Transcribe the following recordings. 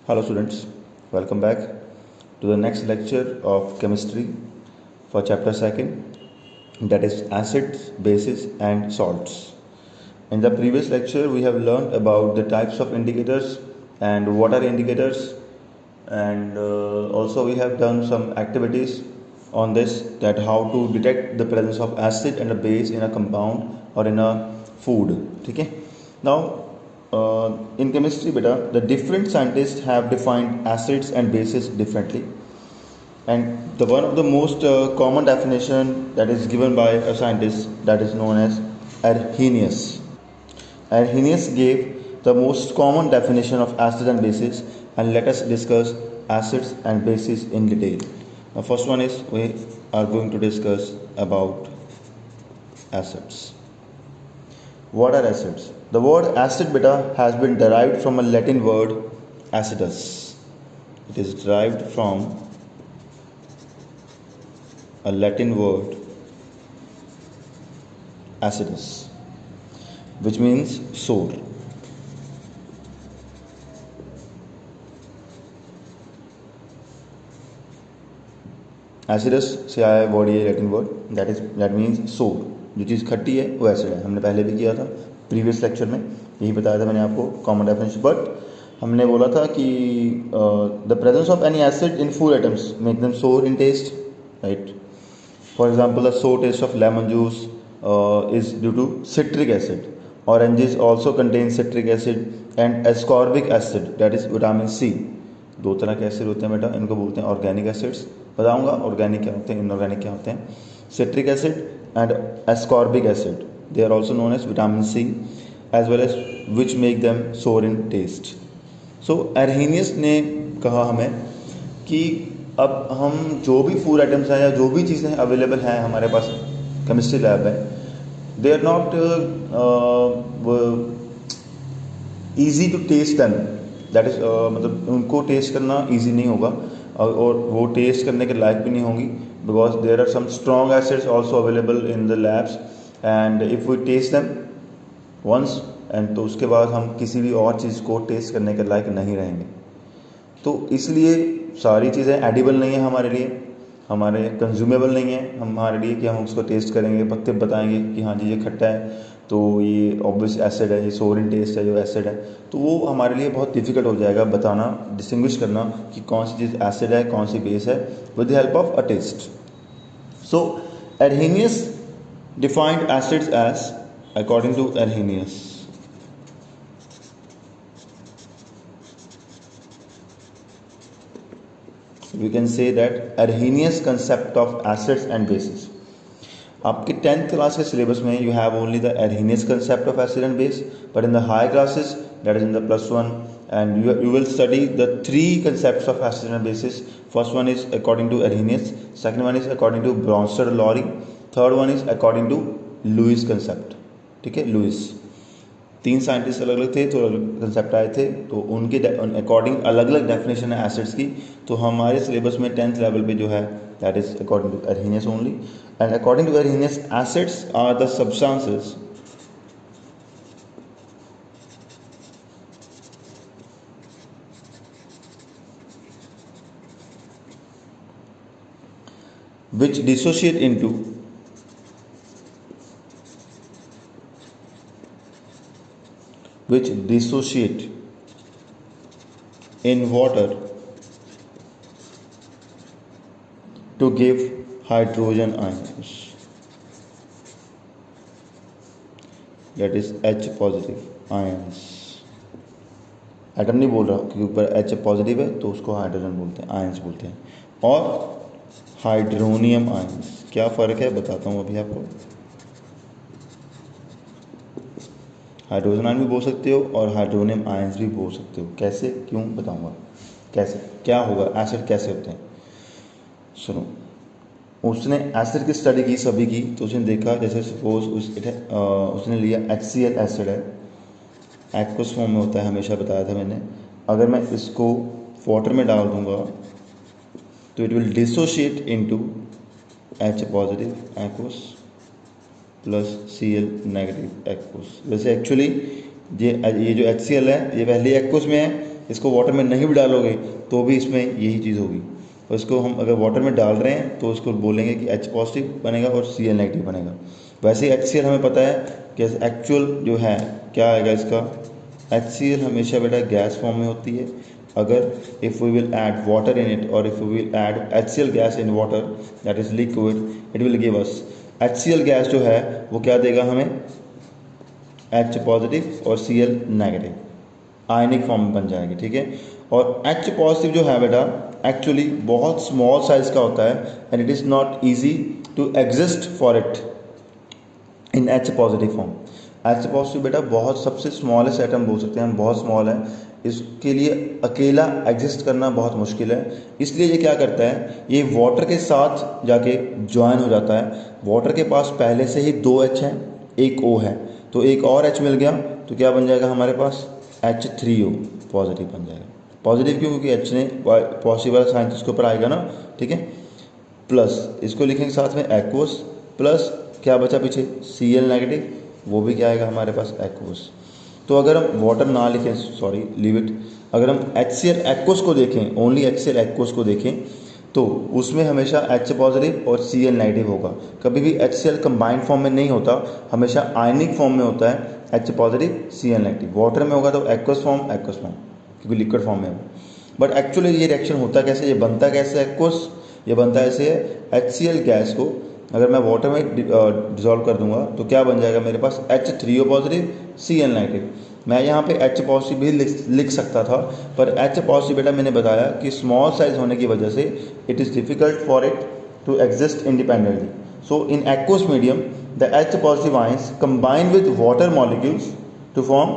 Hello students, welcome back to the next lecture of chemistry for chapter 2nd, that is acids, bases and salts. In the previous lecture we have learned about the types of indicators and what are indicators, and also we have done some activities on this, that how to detect the presence of acid and a base in a compound or in a food. Okay, now in chemistry beta, the different scientists have defined acids and bases differently, and the one of the most common definition that is given by a scientist, that is known as Arrhenius. Arrhenius gave the most common definition of acids and bases, and let us discuss acids and bases in detail. The first one is we are going to discuss about acids. What are acids? The word acid beta has been derived from a Latin word acidus. It is derived from a Latin word acidus, which means sour. Acidus से आया word, ये Latin word, that means सोर. जो चीज़ खट्टी है वो acid है. हमने पहले भी किया था प्रीवियस लेक्चर में, यही बताया था मैंने आपको कॉमन डेफिनेशन. बट हमने बोला था कि the presence of any acid in food items make them sour in taste, right. For example the sour taste of lemon juice is due to citric acid. Oranges also contain citric acid and ascorbic acid, that is vitamin C. दो तरह के acid होते हैं बेटा, इनको बोलते हैं organic acids. बताऊंगा ऑर्गेनिक क्या होते हैं, इनऑर्गेनिक क्या होते हैं. Citric acid and ascorbic acid, they are also known as vitamin C, as well as which make them sour in test. सो एरहीनियस ने कहा हमें कि अब हम जो भी फूड आइटम्स हैं या जो भी चीज़ें अवेलेबल हैं हमारे पास केमिस्ट्री लैब है, they are not easy to taste them. That is मतलब उनको टेस्ट करना ईजी नहीं होगा, और वो टेस्ट करने के लायक भी नहीं होंगी, because there are some strong acids also available in the labs, and if we taste them once and तो उसके बाद हम किसी भी और चीज़ को टेस्ट करने के लायक नहीं रहेंगे. तो इसलिए सारी चीज़ें एडिबल नहीं है हमारे लिए, हमारे कंज्यूमेबल नहीं है हमारे लिए कि हम उसको टेस्ट करेंगे, पत्ते बताएंगे कि हाँ जी ये खट्टा है तो ये ऑब्वियस एसिड है, ये सोर इन टेस्ट है जो एसिड है. तो वो हमारे लिए बहुत डिफिकल्ट हो जाएगा बताना, डिस्टिंग्विश करना कि कौन सी चीज़ एसिड है कौन सी बेस है with the help of a test. So Arrhenius defined acids as, according to Arrhenius, we can say that Arrhenius concept of acids and bases. आपके 10th क्लास के सिलेबस में you have only the Arrhenius concept of acid and base, but in the higher classes, that is in the +1, and you will study the 3 concepts of acid and bases. First one is according to Arrhenius, second one is according to Bronsted-Lowry, third one is according to Lewis concept. ठीक है, Louis. 3 scientist अलग अलग थे तो अलग concept आए थे, तो उनके अकॉर्डिंग अलग अलग डेफिनेशन है एसिड्स की. तो हमारे सिलेबस में 10th लेवल पे जो है that is according to Arrhenius only, and according to Arrhenius acids are the substances which dissociate in water to give hydrogen ions, that is H positive ions. Atom नहीं बोल रहा क्योंकि ऊपर H positive है तो उसको हाइड्रोजन बोलते हैं, आयंस बोलते हैं. और हाइड्रोनियम आयंस, क्या फ़र्क है बताता हूँ अभी आपको. हाइड्रोजन आयन भी बोल सकते हो और हाइड्रोनियम आयंस भी बोल सकते हो. कैसे, क्यों, बताऊंगा कैसे क्या होगा, एसिड कैसे होते हैं. सुनो, उसने एसिड की स्टडी की सभी की, तो उसने देखा जैसे सपोज उसने लिया HCl एसिड है, एक्वस फॉर्म में होता है, हमेशा बताया था मैंने. अगर मैं इसको वाटर में डाल दूंगा तो it will dissociate into H positive aqueous plus Cl negative aqueous. वैसे एक्चुअली ये जो HCl है ये पहले एक्वस में है, इसको वाटर में नहीं भी डालोगे तो भी इसमें यही चीज़ होगी। और इसको हम अगर वाटर में डाल रहे हैं तो उसको बोलेंगे कि H पॉजिटिव बनेगा और Cl नेगेटिव बनेगा। वैसे HCl हमें पता है कि एक्चुअल जो है क्या आएगा इसका, HCl हमेशा बेटा गैस फॉर्म में होती है। अगर if we will add water in it और if we will add HCl gas in water that is liquid, it will give us HCl gas जो है वो क्या देगा हमें, H पॉजिटिव और Cl नेगेटिव, आयनिक फॉर्म में बन जाएगी। ठीक है, और H पॉजिटिव जो है बेटा एक्चुअली बहुत स्मॉल साइज का होता है and it is not easy to exist for it in H positive form. H positive बेटा बहुत सबसे स्मॉलेस्ट एटम बोल सकते हैं हम, बहुत स्मॉल है, इसके लिए अकेला एग्जिस्ट करना बहुत मुश्किल है। इसलिए ये क्या करता है, ये वाटर के साथ जाके ज्वाइन हो जाता है। वाटर के पास पहले से ही 2 H हैं, एक O है, तो एक और H मिल गया तो क्या बन जाएगा हमारे पास, H3O पॉजिटिव बन जाएगा। पॉजिटिव क्यों, क्योंकि H ने पॉजिटिव वाला साइन इसके ऊपर आएगा ना। ठीक है, प्लस इसको लिखेंगे साथ में एक्वस, प्लस क्या बचा पीछे Cl नेगेटिव, वो भी क्या आएगा हमारे पास एक्वस। तो अगर हम वाटर ना लिखें, सॉरी लीव इट, अगर हम HCl एक्वस को देखें, ओनली HCl एक्वस को देखें तो उसमें हमेशा H पॉजिटिव और Cl नेगेटिव होगा। कभी भी HCl कंबाइंड फॉर्म में नहीं होता, हमेशा आयनिक फॉर्म में होता है, H positive Cl negative. Water में होगा तो एक्वस फॉर्म क्योंकि लिक्विड फॉर्म में हो। बट एक्चुअली ये रिएक्शन होता कैसे, ये बनता कैसे एक्वस, ये बनता ऐसे है, HCl गैस को अगर मैं वाटर में डिजॉल्व कर दूंगा तो क्या बन जाएगा मेरे पास, H3O पॉजिटिव Cl नेगेटिव। मैं यहाँ पे H पॉजिटिव भी लिख सकता था, पर H पॉजिटिव बेटा मैंने बताया कि स्मॉल साइज होने की वजह से it is difficult for it to exist independently. So in aqueous medium the H positive ions combine with water molecules to form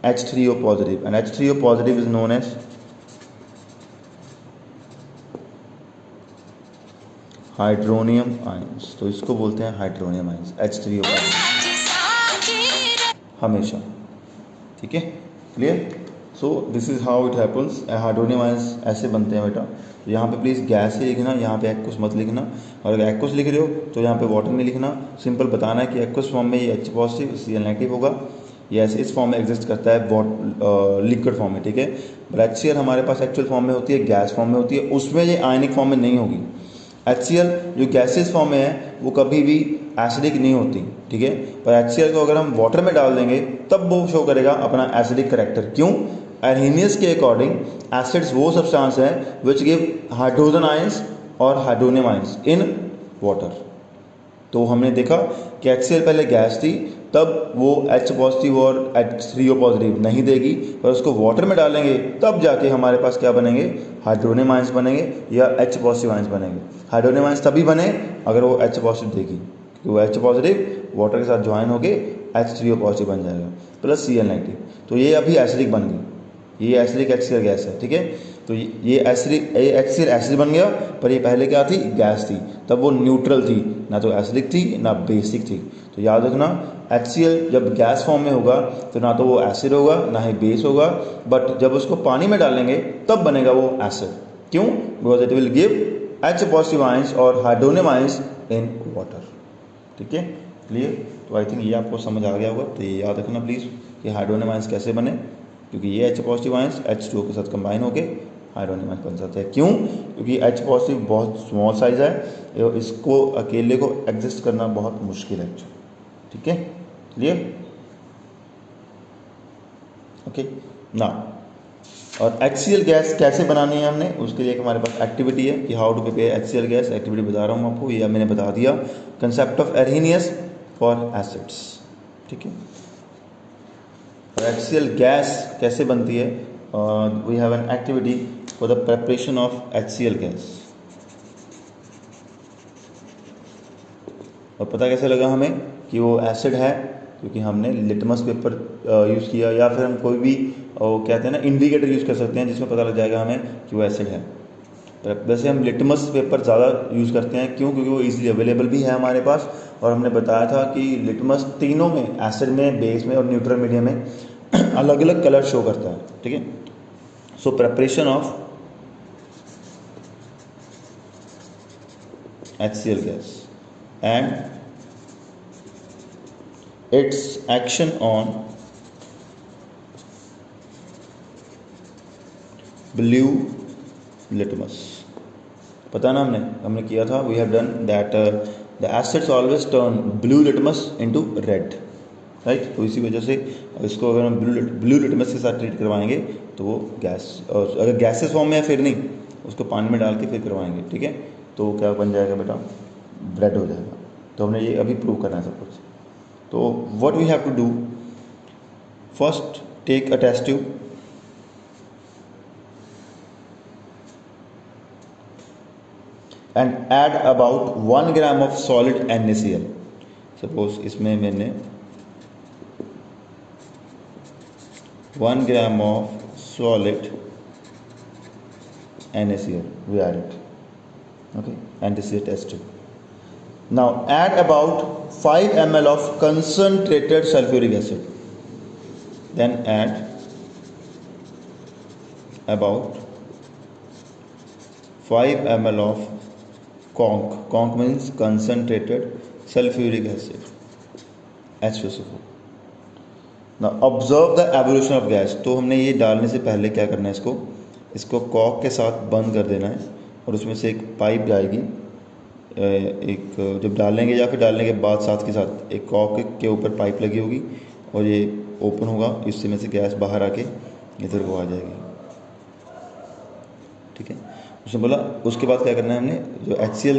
H3O positive and H3O positive is known as hydronium ions. तो इसको बोलते हैं hydronium ions, H3O हमेशा। ठीक है, clear. So this is how it happens, hydronium ions ऐसे बनते हैं बेटा। तो यहाँ पे प्लीज़ गैस ही लिखना, यहाँ पे एक्वस मत लिखना, और अगर एक्वस लिख रहे हो तो यहाँ पे वाटर नहीं लिखना। सिंपल बताना है कि एक्वस फॉर्म में ये H पॉजिटिव Cl नेगेटिव होगा, ये ऐसे इस फॉर्म में एग्जिस्ट करता है लिक्विड फॉर्म में। ठीक है, बट HCl हमारे पास एक्चुअल फॉर्म में होती है, गैस फॉर्म में होती है, उसमें ये आयनिक फॉर्म में नहीं होगी। HCl जो गैसेस फॉर्म में है वो कभी भी एसिडिक नहीं होती। ठीक है, पर HCl को अगर हम वाटर में डाल देंगे तब वो शो करेगा अपना एसिडिक करेक्टर। क्यों, अर्हीनियस के अकॉर्डिंग एसिड्स वो सब्सटेंस हैं विच गिव हाइड्रोजन आयंस और हाइड्रोनियम आयंस इन वाटर। तो हमने देखा कि HCl पहले गैस थी, तब वो H पॉजिटिव और H3O पॉजिटिव नहीं देगी, पर उसको वाटर में डालेंगे तब जाके हमारे पास क्या बनेंगे, हाइड्रोनियम आयंस बनेंगे या H पॉजिटिव आयंस बनेंगे। हाइड्रोनियम आयंस तभी बने अगर वो H पॉजिटिव देगी, क्योंकि वो H पॉजिटिव वाटर के साथ ज्वाइन होके H3O पॉजिटिव बन जाएगा प्लस Cl नेगेटिव। तो ये अभी एसिडिक बन गई, ये एसिडिक HCl गैस है। ठीक है, तो ये एसिडिक, ये HCl एसिड बन गया, पर ये पहले क्या थी, गैस थी। तब वो न्यूट्रल थी, ना तो एसिडिक थी ना बेसिक थी। तो याद रखना HCl जब गैस फॉर्म में होगा तो ना तो वो एसिड होगा ना ही बेस होगा, बट जब उसको पानी में डालेंगे तब बनेगा वो एसिड। क्यों, because it will give H positive ions और हाइड्रोनियम आयंस इन वाटर। ठीक है, क्लियर। तो आई थिंक ये आपको समझ आ गया होगा, तो ये याद रखना प्लीज़ कि हाइड्रोनियम आयंस कैसे बने, क्योंकि ये H पॉजिटिव आयंस H2O के साथ कंबाइन होके हाइड्रोनियम आयंस बन जाते हैं। क्यों, क्योंकि H पॉजिटिव बहुत स्मॉल साइज है, इसको अकेले को एग्जिस्ट करना बहुत मुश्किल है। ठीक है, क्लियर, ओके ना। और HCl गैस कैसे बनानी है हमने, उसके लिए हमारे पास एक्टिविटी है कि how to prepare HCl gas. Activity बता रहा हूँ आपको, ये मैंने बता दिया, concept of Arrhenius for acids. ठीक है, और HCl गैस कैसे बनती है, we have an activity for the preparation of HCl gas. और पता कैसे लगा हमें कि वो एसिड है, क्योंकि हमने लिटमस पेपर यूज़ किया, या फिर हम कोई भी कहते हैं ना इंडिकेटर यूज़ कर सकते हैं जिसमें पता लग जाएगा हमें कि वो एसिड है। वैसे हम लिटमस पेपर ज़्यादा यूज़ करते हैं, क्यों, क्योंकि वो इजीली अवेलेबल भी है हमारे पास, और हमने बताया था कि लिटमस तीनों में, एसिड में, बेस में और न्यूट्रल मीडियम में अलग अलग कलर शो करता है। ठीक है, so preparation of HCl gas and its action on blue litmus. पता ना हमने किया था, we have done that the acids always turn blue litmus into red, right. तो इसी वजह से इसको अगर हम ब्लू लिटमस के साथ ट्रीट करवाएंगे तो वो गैस, और अगर गैसेस फॉर्म में है फिर नहीं, उसको पानी में डाल के फिर करवाएंगे, ठीक है, तो क्या बन जाएगा बेटा, ब्रेड हो जाएगा। तो हमने ये अभी प्रूव करना है सब कुछ। तो what we have to do, first take a test tube, and add about 1 gram of solid NaCl। Suppose इसमें मैंने 1 gram of solid NaCl, we add it, okay, and this is a test tube. Now add about 5 ml of concentrated sulfuric acid, then add about 5 ml of conc means concentrated sulfuric acid, H2SO4. Now observe the evolution of gas। तो हमने ये डालने से पहले क्या करना है, इसको कॉक के साथ बंद कर देना है, और उसमें से एक पाइप जाएगी, एक जब डालेंगे या फिर डालने के बाद साथ के साथ एक कॉक के ऊपर पाइप लगी होगी, और ये ओपन होगा, इससे में से गैस बाहर आके इधर को आ जाएगी, ठीक है। उसने बोला उसके बाद क्या करना है, हमने जो HCl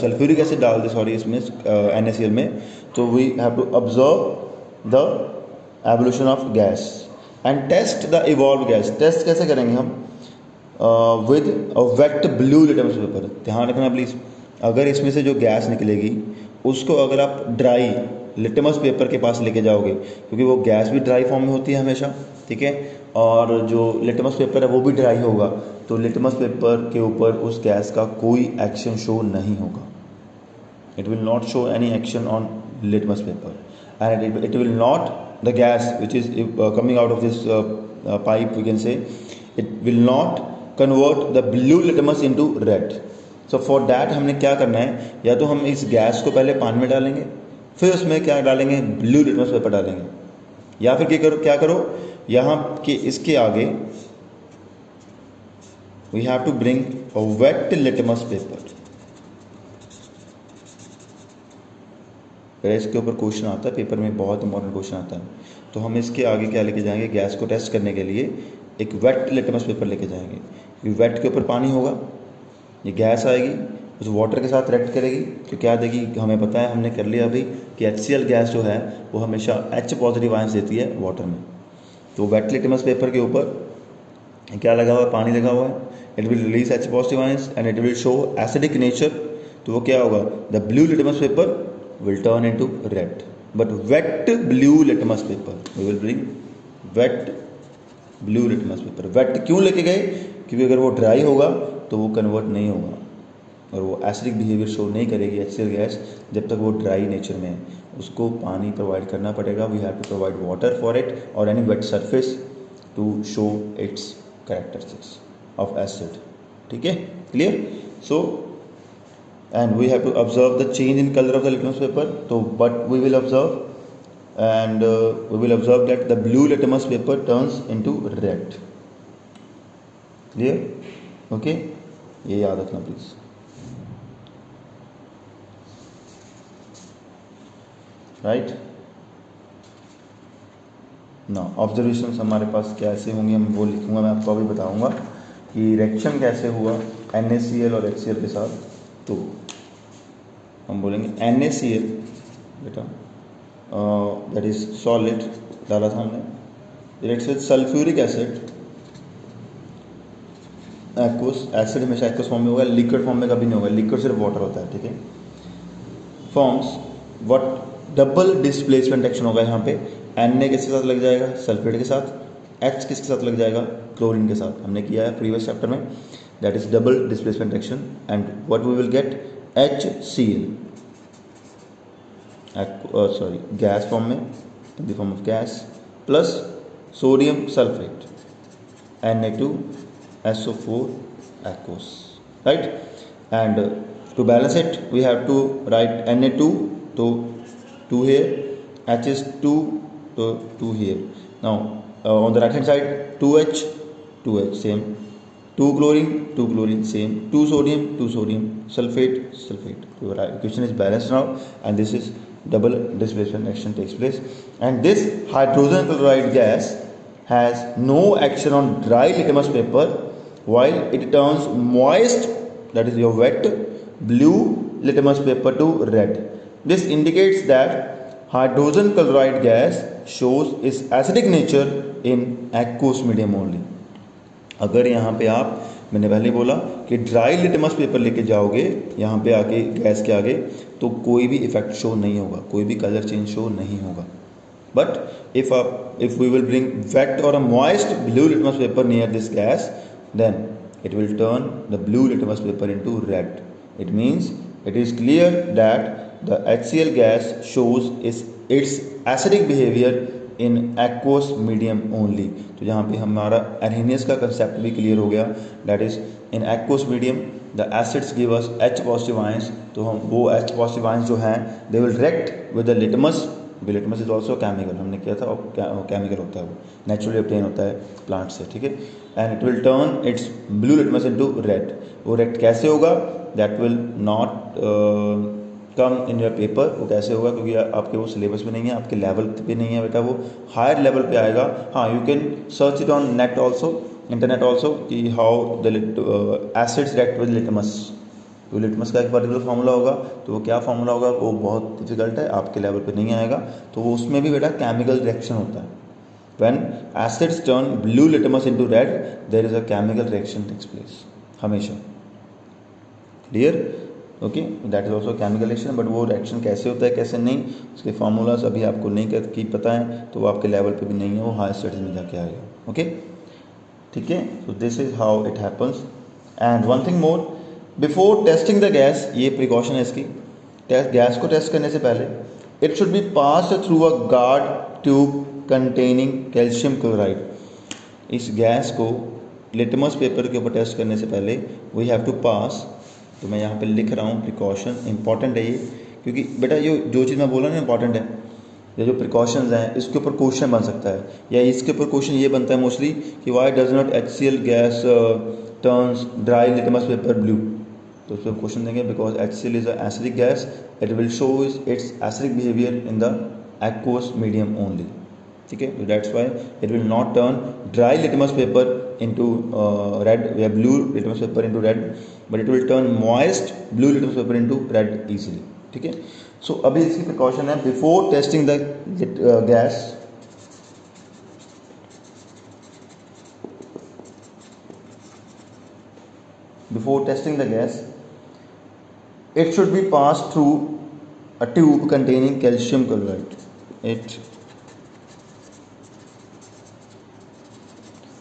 सल्फ्यूरिक एसिड डाल दे, सॉरी इसमें NaCl में, तो we have to observe the evolution of gas and test the evolve gas. Test कैसे करेंगे हम, with a wet blue litmus paper. ध्यान रखना प्लीज़, अगर इसमें से जो गैस निकलेगी उसको अगर आप ड्राई लिटमस पेपर के पास लेके जाओगे, क्योंकि वो गैस भी ड्राई फॉर्म में होती है हमेशा, ठीक है, और जो लिटमस पेपर है वो भी ड्राई होगा, तो लिटमस पेपर के ऊपर उस गैस का कोई एक्शन शो नहीं होगा। It will not show any action on litmus paper, and it will not the gas which is coming out of this pipe, we can say it will not convert the blue litmus into red. So for that हमने क्या करना है, या तो हम इस gas को पहले पानी में डालेंगे, फिर उसमें क्या डालेंगे, ब्लू लिटमस पेपर डालेंगे, या फिर क्या करो यहाँ के इसके आगे we have to bring a wet litmus paper. फिर इसके ऊपर क्वेश्चन आता है पेपर में, बहुत इंपॉर्टेंट क्वेश्चन आता है, तो हम इसके आगे क्या लेके जाएंगे, गैस को टेस्ट करने के लिए एक वेट लिटमस पेपर लेके जाएंगे, क्योंकि वेट के ऊपर पानी होगा, ये गैस आएगी उस वाटर के साथ रिएक्ट करेगी, तो क्या देगी, हमें पता है, हमने कर लिया अभी कि HCl गैस जो है वो हमेशा H पॉजिटिव आयंस देती है वाटर में। तो वेट लिटमस पेपर के ऊपर क्या लगा हुआ है, पानी लगा हुआ है, it will release H positive ions and it will show acidic nature. तो वो क्या होगा, the blue litmus paper will turn into red, but wet blue litmus paper we will bring wet blue litmus paper. Wet क्यों लेके गए, क्योंकि अगर वो ड्राई होगा तो वो कन्वर्ट नहीं होगा और वो एसिडिक बिहेवियर शो नहीं करेगी HCl गैस जब तक वो ड्राई नेचर में है। उसको पानी प्रोवाइड करना पड़ेगा, we have to provide water for it और any wet surface to show its characteristics of acid, ठीक है, clear. So and we have to observe the change in colour of the litmus paper, तो but we will observe and we will observe that the blue litmus paper turns into red, clear, okay, ये याद रखना please. Right ना, observations हमारे पास कैसे होंगे हम वो लिखूंगा, मैं आपको अभी बताऊंगा कि रिएक्शन कैसे हुआ NaCl और HCl के साथ। तो हम बोलेंगे NaCl बेटा दैट इज सॉलिड डाला था हमने, reacts with sulphuric acid, aqueous, acid हमेशा एक्वस फॉर्म में होगा, लिक्विड फॉर्म में कभी नहीं होगा, लिक्विड सिर्फ वाटर होता है, ठीक है। Forms what, double displacement action होगा यहाँ पे, Na किसके साथ लग जाएगा, सल्फेट के साथ, H किसके साथ लग जाएगा, क्लोरीन के साथ, हमने किया है प्रीवियस चैप्टर में, that is double displacement action and what we will get HCl, sorry gas form में, in the form of gas, plus sodium sulphate Na2SO4 aqueous, right, and to balance it we have to write Na2 to 2 here, H is 2 to 2 here. Now on the right hand side 2H 2H same, 2 chlorine same, 2 sodium, sulfate. Your equation is balanced now, and this is double displacement action takes place. And this hydrogen chloride gas has no action on dry litmus paper while it turns moist, that is your wet, blue litmus paper to red. This indicates that hydrogen chloride gas shows its acidic nature in aqueous medium only. अगर यहाँ पे आप, मैंने पहले बोला कि dry litmus paper लेके जाओगे यहाँ पे आके गैस के आगे, तो कोई भी इफेक्ट शो नहीं होगा, कोई भी कलर चेंज शो नहीं होगा. But if we will bring wet or a moist blue litmus paper near this gas, then it will turn the blue litmus paper into red. It means it is clear that the HCl gas shows its acidic behavior in aqueous medium only. तो यहाँ पे हमारा एरहेनियस का concept भी clear हो गया. That is in aqueous medium the acids give us H positive ions. तो हम वो H पॉजिटिव आयंस जो हैं they will react with the litmus. Litmus is also chemical, हमने किया था, और केमिकल होता है, वो नेचुरली ऑब्टेन होता है प्लांट से, ठीक है. And it will turn it's blue litmus into red. वो रेड कैसे होगा? That will not come in your paper. वो कैसे होगा? क्योंकि आपके वो सिलेबस में नहीं है, आपके लेवल पे नहीं है बेटा, वो हायर लेवल पे आएगा. हाँ, you can search it on net also, internet also, कि how the acids react with litmus. तो लिटमस का एक पर्टिकुलर फार्मूला होगा, तो वो क्या फार्मूला होगा वो बहुत डिफिकल्ट है, आपके लेवल पे नहीं आएगा. तो वो उसमें भी बेटा केमिकल रिएक्शन होता है. When acids turn blue litmus into red, there is a chemical reaction takes place हमेशा. Clear? Okay, that is also chemical reaction. But वो रिएक्शन कैसे होता है कैसे नहीं, उसके फार्मूलाज अभी आपको नहीं की पता है, तो वो आपके लेवल पे भी नहीं है, वो हायर स्टडीज में जाके आएगा. ओके, ठीक है. So this is how it happens. And one thing more, before testing the gas, ये प्रिकॉशन है इसकी, गैस को टेस्ट करने से पहले it should be passed through a guard tube containing calcium chloride. इस गैस को लिटमस पेपर के ऊपर टेस्ट करने से पहले वी हैव टू पास. तो मैं यहाँ पे लिख रहा हूँ प्रिकॉशन, इंपॉर्टेंट है ये, क्योंकि बेटा ये जो चीज़ मैं बोला ना इंपॉर्टेंट है. ये जो प्रिकॉशंस हैं इसके ऊपर क्वेश्चन बन सकता है, या इसके ऊपर क्वेश्चन ये बनता है मोस्टली कि why does not HCl gas turns dry litmus paper blue. तो उस पर क्वेश्चन देंगे because HCl is a acidic gas, it will show it's acidic behaviour in the aqueous medium only. ठीक है, तो that's why it will not turn dry litmus paper into red, we have blue litmus paper into red, but it will turn moist blue litmus paper into red easily. ठीक है. सो अभी इसकी precaution है, before testing the gas, before testing the gas, it should be passed through a tube containing calcium chloride. It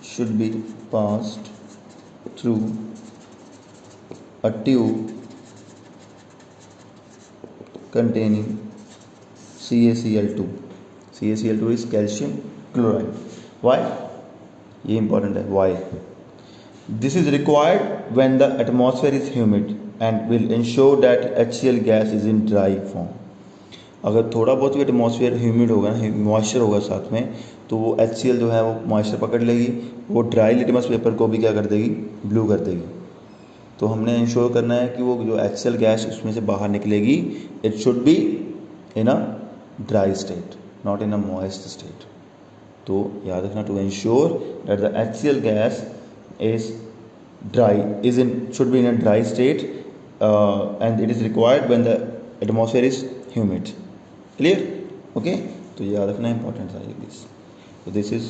should be passed through a tube containing CaCl2. CaCl2 is calcium chloride. Why? ये important है. Why? This is required when the atmosphere is humid and will ensure that HCl gas is in dry form. अगर थोड़ा बहुत भी atmosphere humid होगा, moisture होगा साथ में, तो वो HCl जो है वो मॉइस्चर पकड़ लेगी, वो ड्राई लिटमस पेपर को भी क्या कर देगी? ब्लू कर देगी. तो हमने इंश्योर करना है कि वो जो HCl गैस उसमें से बाहर निकलेगी, it should be in a dry state, not in a moist state. तो याद रखना, to ensure that the HCl gas is dry, should be in a dry state, and it is required when the atmosphere is humid. Clear? Okay, तो ये याद रखना important था ये please. तो दिस इज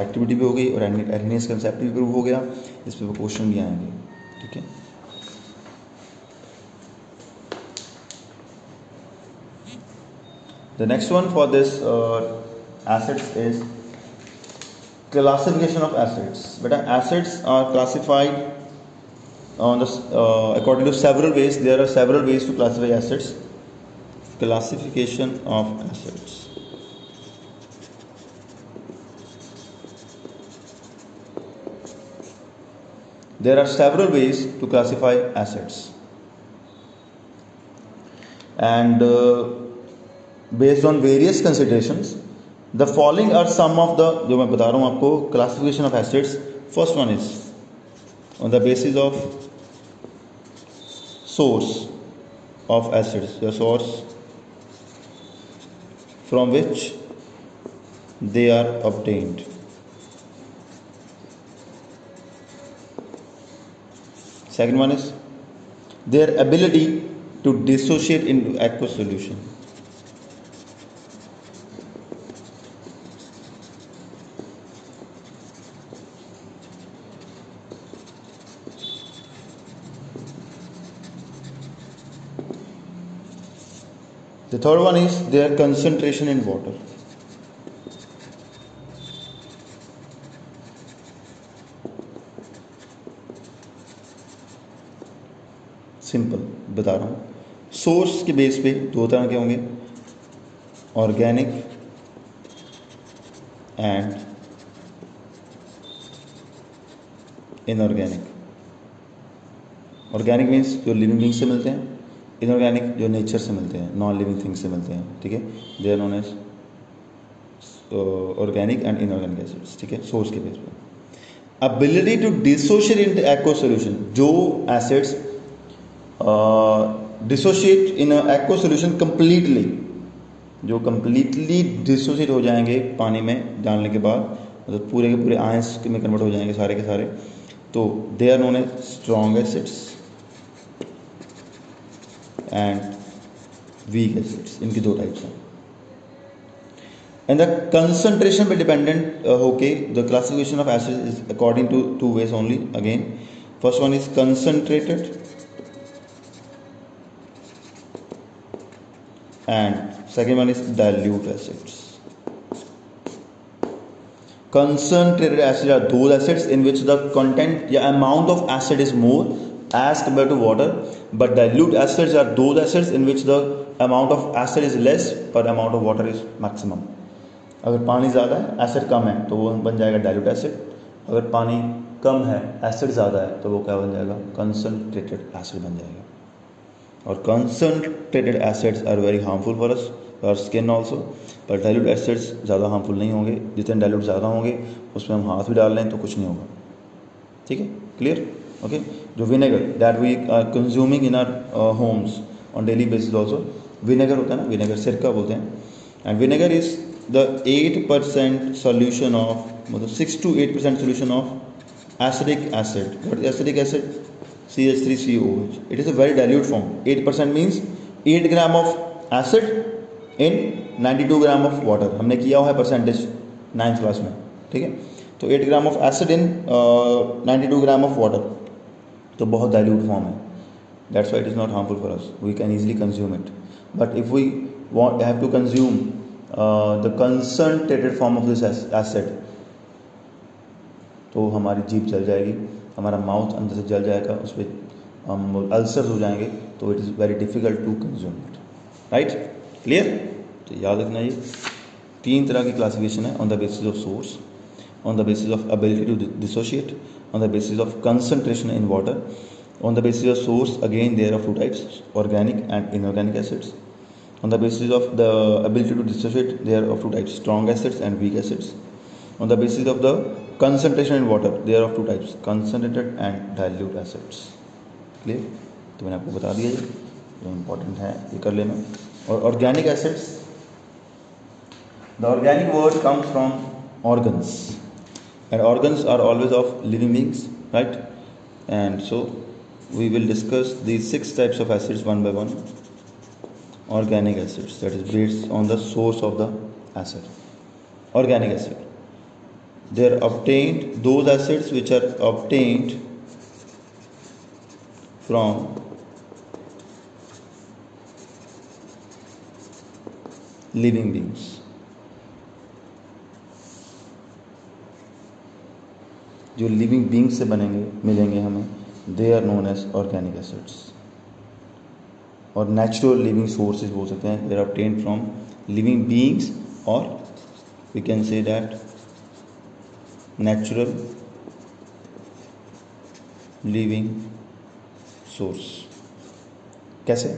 एक्टिविटी भी हो गई और एरहेनियस कंसेप्ट भी प्रूव हो गया, इस पर क्वेश्चन भी आएंगे. ठीक है. The next one for this acids is classification of acids. Beta, acids are classified on the according to several ways. There are several ways to classify acids. Classification of acids. There are several ways to classify acids, and based on various considerations, the following are some of the, जो मैं बता रहा हूँ आपको, classification of acids. First one is on the basis of source of acids, the source from which they are obtained. Second one is their ability to dissociate into aqueous solution. The third one is their concentration in water. Simple बता रहा हूँ, source के base पे दो तरह के होंगे, organic and inorganic. Organic means जो लिविंग थिंग्स से मिलते हैं, इनऑर्गेनिक जो नेचर से मिलते हैं, नॉन लिविंग थिंग्स से मिलते हैं. ठीक है, they are known as organic and inorganic acids. ठीक है, सोर्स के बेस पे. Ability to dissociate in aqueous solution, जो acids dissociate in aqueous solution completely, जो कंप्लीटली डिसोशिएट हो जाएंगे पानी में डालने के बाद, मतलब पूरे के पूरे आयंस में कन्वर्ट हो जाएंगे सारे के सारे, तो they are known as strong acids and weak acids. इनकी दो टाइप्स हैं. एंड द कंसंट्रेशन पे डिपेंडेंट होके the classification of acid is according to two ways only. Again first one is concentrated and second one is dilute acids. Concentrated acids are those acids in which the content या amount of acid is more as compared to water, but dilute acids are those acids in which the amount of acid is less but amount of water is maximum. अगर पानी ज़्यादा है acid कम है तो वो बन जाएगा डाइल्यूट एसिड, अगर पानी कम है एसिड ज़्यादा है तो वो क्या बन जाएगा, कंसनट्रेटेड एसिड बन जाएगा. और concentrated acids are very harmful for us, for skin also, पर डाइल्यूट एसिड्स ज़्यादा हार्मफुल नहीं होंगे. जितने डाइल्यूट ज़्यादा होंगे उसमें हम हाथ भी डाल लें तो कुछ नहीं होगा. ठीक है, क्लियर. ओके, जो vinegar that we are consuming in our homes on daily basis also, vinegar होता है ना, विनेगर सिरका बोलते हैं. And vinegar is the 8% solution of, मतलब 6 to 8% solution of acidic acid. What is acidic acid? CH3COOH. It is a very dilute form. 8% means 8 gram of acid in 92 gram of water. हमने किया हुआ है percentage 9th class में. ठीक है, तो 8 gram of acid in 92 gram of water, तो बहुत डाइल्यूट फॉर्म है. That's why it is not harmful for us, we can easily consume it. But if we want have to consume the concentrated form of this acid, तो हमारी जीभ जल जाएगी, हमारा mouth अंदर से जल जाएगा, उस पर हम अल्सर्स हो जाएंगे, तो it is very difficult to consume it. Right, clear. तो याद रखना ये 3 तरह की क्लासिफिकेशन है, on the basis of source, on the basis of ability to dissociate, on the basis of concentration in water, on the basis of source again there are 2 types, organic and inorganic acids. On the basis of the ability to dissociate there are 2 types, strong acids and weak acids. On the basis of the concentration in water, there are 2 types, concentrated and dilute acids. Clear? तो मैंने आपको बता दिया, जो important है ये कर लेना. और organic acids, the organic word comes from organs, and organs are always of living beings, right. And so we will discuss the 6 types of acids one by one. Organic acids, that is based on the source of the acid. Organic acid, they are obtained, those acids which are obtained from living beings. जो living beings से बनेंगे मिलेंगे हमें, they are known as organic acids. और natural living sources बोल सकते हैं, they are obtained from living beings, और we can say that natural living source. कैसे?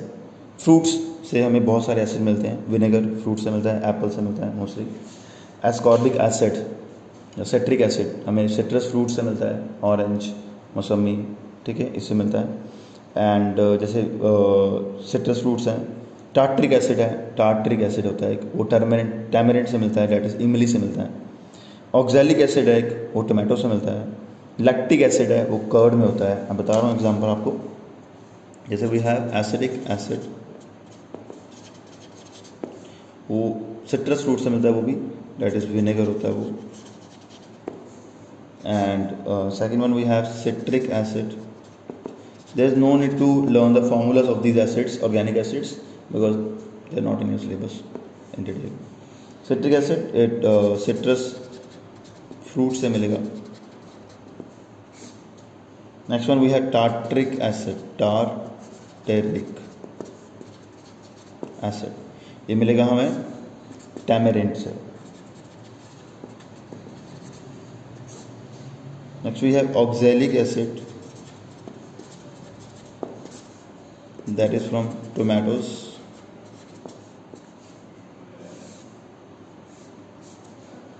फ्रूट्स से हमें बहुत सारे एसिड मिलते हैं. विनेगर फ्रूट से मिलता है, एप्पल से मिलता है mostly. Ascorbic acid, citric acid हमें सिट्रस फ्रूट से मिलता है, ऑरेंज, मौसमी, ठीक है, इससे मिलता है। एंड जैसे सिट्रस फ्रूट्स हैं, टार्ट्रिक एसिड है, टार्ट्रिक एसिड होता है एक, वो टैमरिंड से मिलता है, डेट इज इमली से मिलता है। ऑक्जेलिक एसिड है एक, वो टोमेटो से मिलता है। लैक्टिक एसिड है, वो कर्ड में होता है। मैं बता रहा हूँ एग्जांपल आपको, जैसे वी हैव एसिडिक एसिड, वो सिट्रस फ्रूट से मिलता है, वो भी डेट इज विनेगर होता है वो। And second one we have citric acid. There is no need to learn the formulas of these acids, organic acids, because they are not in your syllabus in detail. Citric acid, it citrus fruit से मिलेगा। Next one we have tartaric acid, tartaric acid, ये मिलेगा हमें tamarind से। Next we have oxalic acid, that is from tomatoes।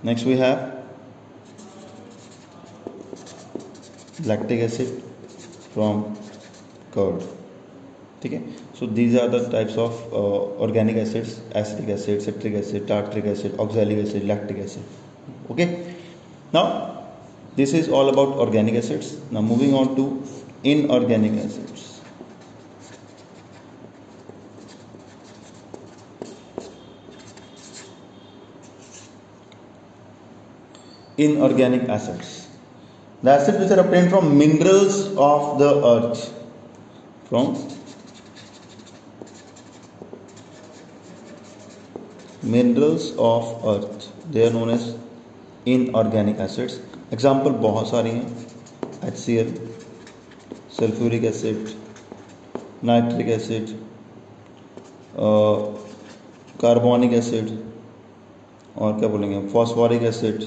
Next we have lactic acid from curd, ठीक है। So these are the types of organic acids, acetic acid, citric acid, tartaric acid, oxalic acid, lactic acid. Okay, now this is all about organic acids. Now moving on to inorganic acids. Inorganic acids, the acids which are obtained from minerals of the earth, from minerals of earth, they are known as inorganic acids। Example बहुत सारी हैं, HCl, sulphuric acid, nitric acid, carbonic acid, और क्या बोलेंगे, phosphoric acid,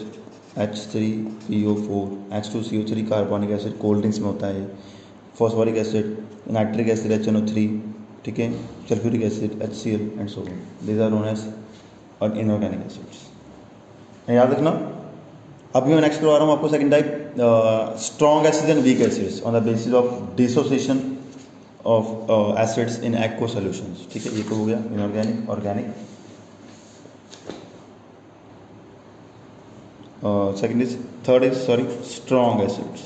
H3PO4, H2CO3 carbonic acid, cold drinks में होता है। Phosphoric acid, nitric acid HNO3, ठीक है, sulphuric acid HCl and so on, these are known as और इनऑर्गेनिक एसिड्स। याद रखना। अभी मैं नेक्स्ट करवा रहा हूँ आपको second type, strong acids and weak acids on the basis of dissociation of acids in aqueous solutions, ठीक है। ये तो हो गया inorganic, organic. third is strong acids।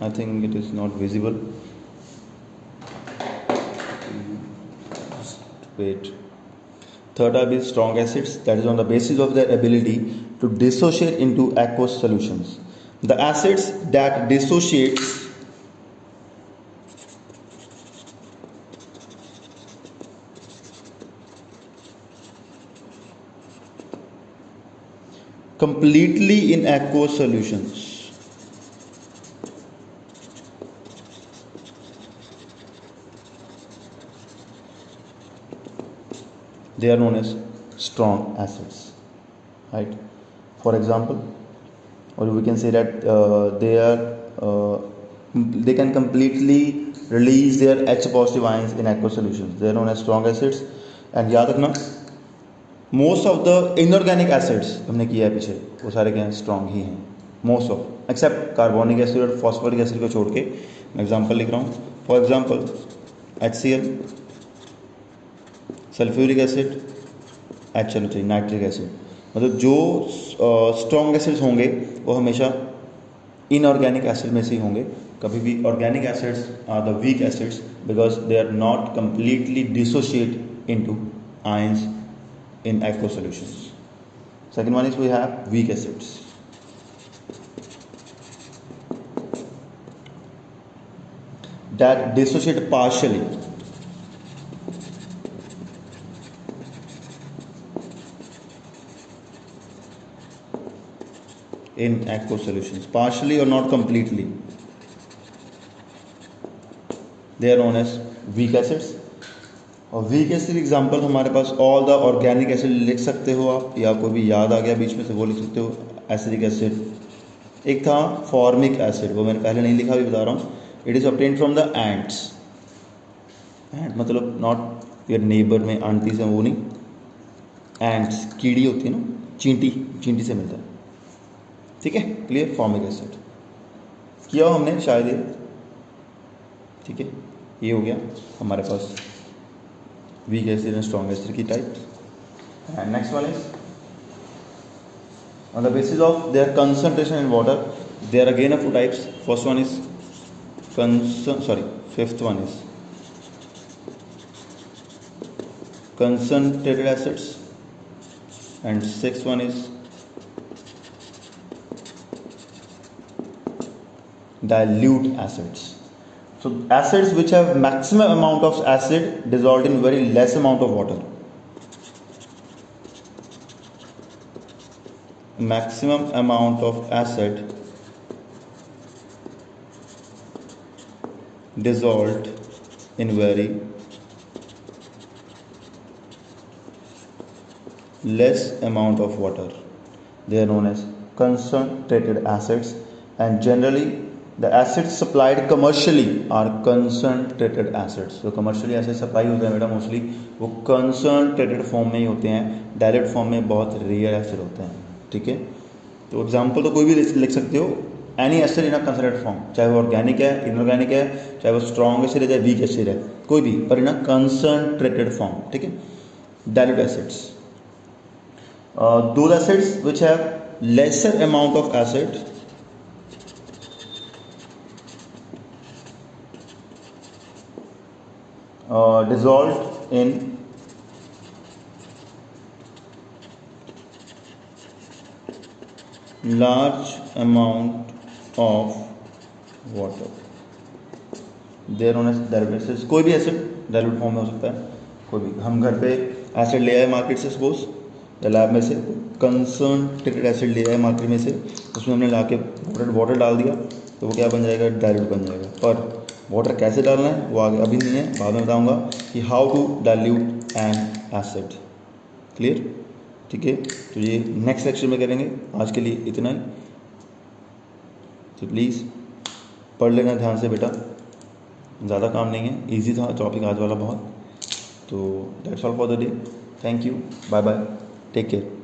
I think it is not visible, just wait। Third type is strong acids, that is on the basis of their ability to dissociate into aqueous solutions। The acids that dissociate completely in aqueous solutions, they are known as strong acids, right? For example, or we can say that they can completely release their H positive ions in aqueous solutions, they are known as strong acids। and याद रखना, most of the inorganic acids हमने किया है पीछे, वो सारे क्या हैं, स्ट्रॉन्ग ही हैं, most of, except carbonic acid और फॉस्फोरिक एसिड को छोड़ के। मैं एग्जांपल लिख रहा हूँ, for example HCl, sulphuric acid, HNO3, nitric acid. मतलब जो स्ट्रॉन्ग एसिड्स होंगे वो हमेशा इनऑर्गेनिक एसिड में से ही होंगे। कभी भी organic acids are the weak acids because they are not completely dissociate into ions in aqueous solutions। Second one is we have weak acids, that dissociate partially in aqueous solutions, partially or not completely, they are known as weak acids। और weak acid example हमारे पास all the organic acid लिख सकते हो आप, या कोई भी याद आ गया बीच में से वो लिख सकते हो। एसिडिक एसिड, एक था फॉर्मिक एसिड, वो मैंने पहले नहीं लिखा, भी बता रहा हूँ। It is obtained from the ants, ant मतलब नॉट योर नेबर में आंटी से, वो नहीं, एंट्स कीड़ी होती है ना, चींटी, चींटी से मिलता है। ठीक है, क्लियर। फॉर्मिक एसिड किया हो हमने शायद ये। ठीक है, ये हो गया हमारे पास weak acid and strong acid की type. And next one is on the basis of their concentration in water there are again a two types. First one is fifth one is concentrated acids and sixth one is dilute acids. So acids which have maximum amount of acid dissolved in very less amount of water. Maximum amount of acid dissolved in very less amount of water, they are known as concentrated acids, and generally the acids supplied commercially are concentrated acids. So commercially acids supply होते हैं बेटा mostly वो concentrated form में ही होते हैं, dilute form में बहुत rare acid होते हैं। ठीक है, तो एग्जाम्पल तो कोई भी लिख सकते हो, एनी एसिड इन अ कंसनट्रेटेड फॉर्म, चाहे वो ऑर्गेनिक है, इनऑर्गेनिक है, चाहे वो स्ट्रॉन्ग एसिड है, चाहे वीक एसिड है, कोई भी, पर इन अ कंसनट्रेटेड फॉर्म। ठीक है, dilute acids, those acids which have lesser amount of acid dissolved in large amount of water, they are known as dilute acids। कोई भी एसिड डाइल्यूट फॉर्म में हो सकता है, कोई भी। हम घर पे एसिड ले आए मार्केट से, सपोज या लैब में से कंसनट्रेटेड एसिड ले आए मार्केट में से, उसमें हमने ला के वाटर डाल दिया तो वो क्या बन जाएगा, डाइल्यूट बन जाएगा। पर वाटर कैसे डालना है वो आगे अभी नहीं है, बाद में बताऊंगा कि how to dilute an acid. Clear. ठीक है, तो ये नेक्स्ट लेक्चर में करेंगे। आज के लिए इतना ही, तो प्लीज़ पढ़ लेना ध्यान से बेटा, ज़्यादा काम नहीं है, इजी था टॉपिक आज वाला बहुत। तो that's all for the day, thank you, bye bye, take care.